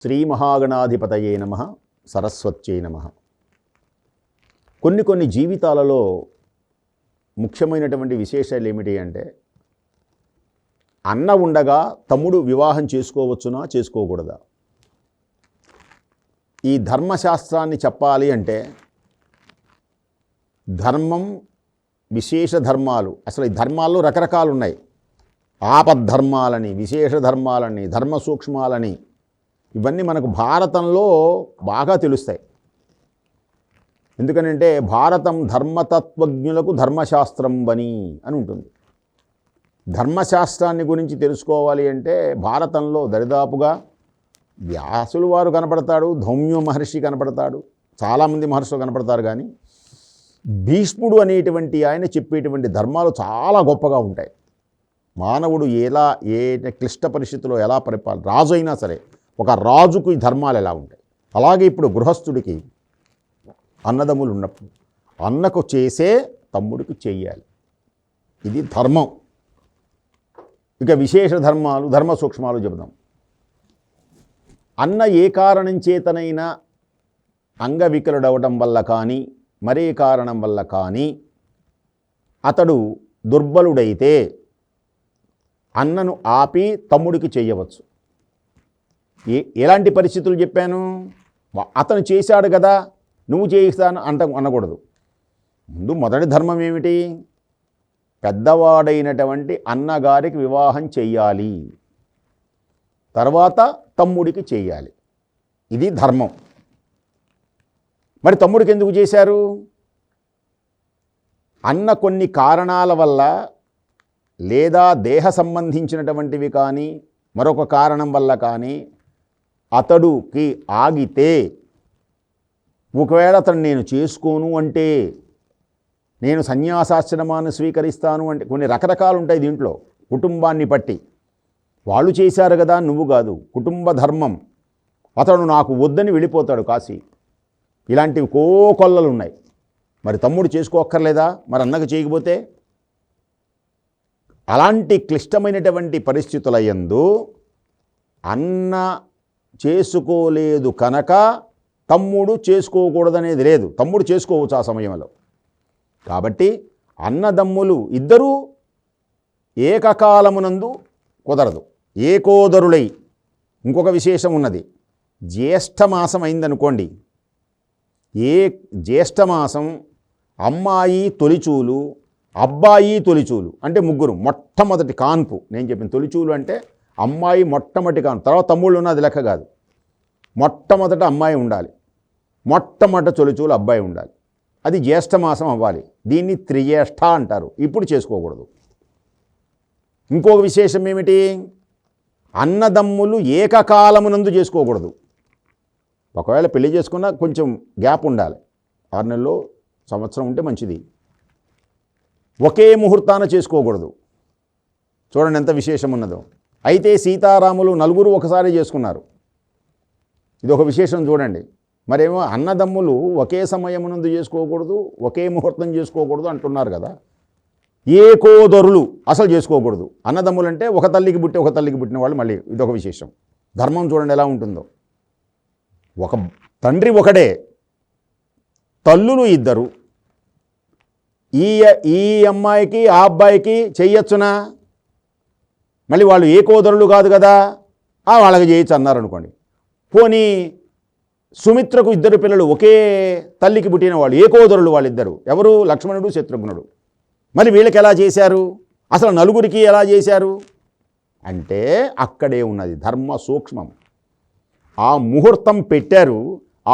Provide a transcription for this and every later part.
శ్రీ మహాగణాధిపతయే నమః. సరస్వత్యై నమః. కొన్ని జీవితాలలో ముఖ్యమైనటువంటి విశేషాలు ఏమిటి అంటే, అన్న ఉండగా తమ్ముడు వివాహం చేసుకోవచ్చునా చేసుకోకూడదా? ఈ ధర్మశాస్త్రాన్ని చెప్పాలి అంటే ధర్మం, విశేష ధర్మాలు, అసలు ఈ ధర్మాల్లో రకరకాలు ఉన్నాయి. ఆపద్ధర్మాలని, విశేష ధర్మాలని, ధర్మ సూక్ష్మాలని, ఇవన్నీ మనకు భారతంలో బాగా తెలుస్తాయి. ఎందుకనంటే భారతం ధర్మతత్వజ్ఞులకు ధర్మశాస్త్రం బని అని ఉంటుంది. ధర్మశాస్త్రాన్ని గురించి తెలుసుకోవాలి అంటే భారతంలో దరిదాపుగా వ్యాసులు వారు కనపడతాడు, ధౌమ్య మహర్షి కనపడతాడు, చాలామంది మహర్షులు కనపడతారు. కానీ భీష్ముడు అనేటువంటి ఆయన చెప్పేటువంటి ధర్మాలు చాలా గొప్పగా ఉంటాయి. మానవుడు ఎలా ఏ క్లిష్ట పరిస్థితుల్లో ఎలా రాజు అయినా సరే ఒక రాజుకు ఈ ధర్మాలు ఎలా ఉంటాయి. అలాగే ఇప్పుడు గృహస్థుడికి అన్నదమ్ములు ఉన్నప్పుడు అన్నకు చేసే తమ్ముడికి చెయ్యాలి. ఇది ధర్మం. ఇక విశేష ధర్మాలు, ధర్మ సూక్ష్మాలు చెబుదాం. అన్న ఏ కారణం చేతనైనా అంగవికలుడవటం వల్ల కానీ మరే కారణం వల్ల కానీ అతడు దుర్బలుడైతే అన్నను ఆపి తమ్ముడికి చేయవచ్చు. ఎలాంటి పరిస్థితులు చెప్పాను? అతను చేశాడు కదా నువ్వు చేయిస్తాను అనకూడదు. ముందు మొదటి ధర్మం ఏమిటి? పెద్దవాడైనటువంటి అన్నగారికి వివాహం చెయ్యాలి, తర్వాత తమ్ముడికి చెయ్యాలి. ఇది ధర్మం. మరి తమ్ముడికి ఎందుకు చేశారు? అన్న కొన్ని కారణాల వల్ల, లేదా దేహ సంబంధించినటువంటివి కానీ మరొక కారణం వల్ల కానీ అతడుకి ఆగితే, ఒకవేళ అతను నేను చేసుకోను అంటే, నేను సన్యాసాశ్రమాన్ని స్వీకరిస్తాను అంటే, కొన్ని రకరకాలు ఉంటాయి దీంట్లో కుటుంబాన్ని బట్టి. వాళ్ళు చేశారు కదా నువ్వు కాదు, కుటుంబ ధర్మం. అతడు నాకు వద్దని వెళ్ళిపోతాడు కాశీ. ఇలాంటివి కోకొల్లలు ఉన్నాయి. మరి తమ్ముడు చేసుకోక్కర్లేదా? మరి అన్నకు చేయకపోతే? అలాంటి క్లిష్టమైనటువంటి పరిస్థితుల యందు అన్న చేసుకోలేదు కనుక తమ్ముడు చేసుకోకూడదనేది లేదు. తమ్ముడు చేసుకోవచ్చు ఆ సమయంలో. కాబట్టి అన్నదమ్ములు ఇద్దరూ ఏకకాలమునందు కుదరదు, ఏకోదరులై. ఇంకొక విశేషం ఉన్నది. జ్యేష్ఠమాసం అయిందనుకోండి, జ్యేష్ఠమాసం అమ్మాయి తొలిచూలు, అబ్బాయి తొలిచూలు అంటే ముగ్గురు మొట్టమొదటి కాన్పు. నేను చెప్పిన తొలిచూలు అంటే అమ్మాయి మొట్టమొదటి కాన్పు, తర్వాత తమ్ముళ్ళు ఉన్నది లెక్క కాదు. మొట్టమొదట అమ్మాయి ఉండాలి, మొట్టమొదటి తొలిచూలు అబ్బాయి ఉండాలి. అది జ్యేష్ఠమాసం అవ్వాలి. దీన్ని త్రిజ్యేష్ఠ అంటారు. ఇప్పుడు చేసుకోకూడదు. ఇంకొక విశేషం ఏమిటి? అన్నదమ్ములు ఏకకాలమునందు చేసుకోకూడదు. ఒకవేళ పెళ్లి చేసుకున్నా కొంచెం గ్యాప్ ఉండాలి. 6 నెలలు, సంవత్సరం ఉంటే మంచిది. ఒకే ముహూర్తాన చేసుకోకూడదు. చూడండి ఎంత విశేషం ఉన్నదో. అయితే సీతారాములు నలుగురు ఒకసారి చేసుకున్నారు. ఇది ఒక విశేషం చూడండి. మరేమో అన్నదమ్ములు ఒకే సమయమునందు చేసుకోకూడదు, ఒకే ముహూర్తం చేసుకోకూడదు అంటున్నారు కదా. ఏకోదరులు అసలు చేసుకోకూడదు. అన్నదమ్ములు అంటే ఒక తల్లికి పుట్టిన వాళ్ళు. మళ్ళీ ఇదొక విశేషం. ధర్మం చూడండి ఎలా ఉంటుందో. ఒక తండ్రి ఒకడే, తల్లులు ఇద్దరు. ఈ అమ్మాయికి ఆ అబ్బాయికి చెయ్యొచ్చునా? మళ్ళీ వాళ్ళు ఏకోదరులు కాదు కదా, వాళ్ళకి చేయొచ్చు అన్నారు అనుకోండి. పోనీ సుమిత్రకు 2 పిల్లలు, ఒకే తల్లికి పుట్టిన వాళ్ళు, ఏకోదరులు వాళ్ళిద్దరు. ఎవరు? లక్ష్మణుడు, శత్రుఘ్నుడు. మరి వీళ్ళకి ఎలా చేశారు? అసలు నలుగురికి ఎలా చేశారు అంటే అక్కడే ఉన్నది ధర్మ సూక్ష్మం. ఆ ముహూర్తం పెట్టారు,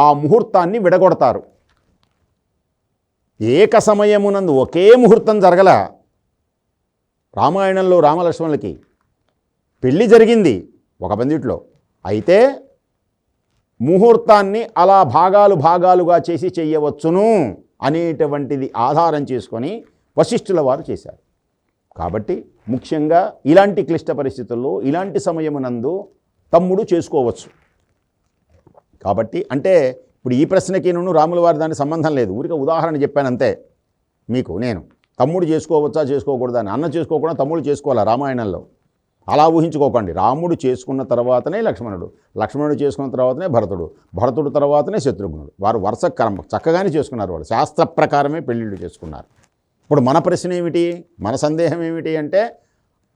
ఆ ముహూర్తాన్ని విడగొడతారు. ఏక సమయమునందు ఒకే ముహూర్తం జరగల. రామాయణంలో రామలక్ష్మణులకి పెళ్ళి జరిగింది ఒక పందిట్లో. అయితే ముహూర్తాన్ని అలా భాగాలుగా చేసి చెయ్యవచ్చును అనేటువంటిది ఆధారం చేసుకొని వశిష్ఠుల వారు చేశారు. కాబట్టి ముఖ్యంగా ఇలాంటి క్లిష్ట పరిస్థితుల్లో, ఇలాంటి సమయమునందు తమ్ముడు చేసుకోవచ్చు. కాబట్టి అంటే ఇప్పుడు ఈ ప్రశ్నకి నేను రాముల వారి దానికి సంబంధం లేదు. ఊరికే ఉదాహరణ చెప్పాను అంతే మీకు. నేను తమ్ముడు చేసుకోవచ్చా చేసుకోకూడదా అని. అన్న చేసుకోకుండా తమ్ముడు చేసుకోవాలా రామాయణంలో. అలా ఊహించుకోకండి. రాముడు చేసుకున్న తర్వాతనే లక్ష్మణుడు, లక్ష్మణుడు చేసుకున్న తర్వాతనే భరతుడు, భరతుడు తర్వాతనే శత్రుఘ్నుడు. వారు వరుస క్రమం చక్కగానే చేసుకున్నారు. వాళ్ళు శాస్త్ర ప్రకారమే పెళ్ళిళ్ళు చేసుకున్నారు. ఇప్పుడు మన ప్రశ్న ఏమిటి, మన సందేహం ఏమిటి అంటే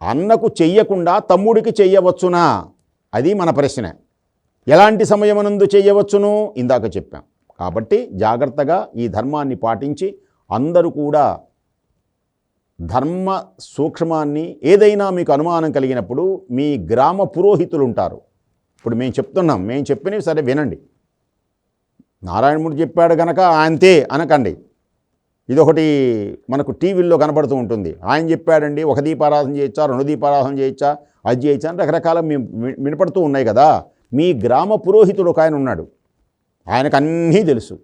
అన్నకు చెయ్యకుండా తమ్ముడికి చెయ్యవచ్చునా, అది మన ప్రశ్న. ఎలాంటి సమయమునందు చెయ్యవచ్చును, ఇందాక చెప్పాం. కాబట్టి జాగ్రత్తగా ఈ ధర్మాన్ని పాటించి అందరూ కూడా ధర్మ సూక్ష్మాన్ని, ఏదైనా మీకు అనుమానం కలిగినప్పుడు మీ గ్రామ పురోహితులు ఉంటారు. ఇప్పుడు మేము చెప్తున్నాం, మేము చెప్పినవి సరే వినండి. నారాయణమూర్తి చెప్పాడు కనుక అంతే అనకండి. ఇదొకటి మనకు టీవీల్లో కనబడుతూ ఉంటుంది. ఆయన చెప్పాడండి, ఒక దీపారాధన చేయొచ్చా, 2 దీపారాధన చేయొచ్చా, అది చేయొచ్చా అని రకరకాల వినపడుతూ ఉన్నాయి కదా. మీ గ్రామ పురోహితుడు ఒక ఆయన ఉన్నాడు, ఆయనకు అన్నీ తెలుసు.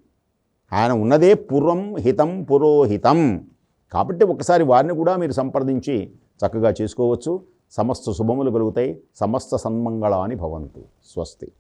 ఆయన ఉన్నదే పురం హితం పురోహితం. కాబట్టి ఒకసారి వారిని కూడా మీరు సంప్రదించి చక్కగా చేసుకోవచ్చు. సమస్త శుభములు కలుగుతాయి. సమస్త సన్మంగళాని భవంతు. స్వస్తి.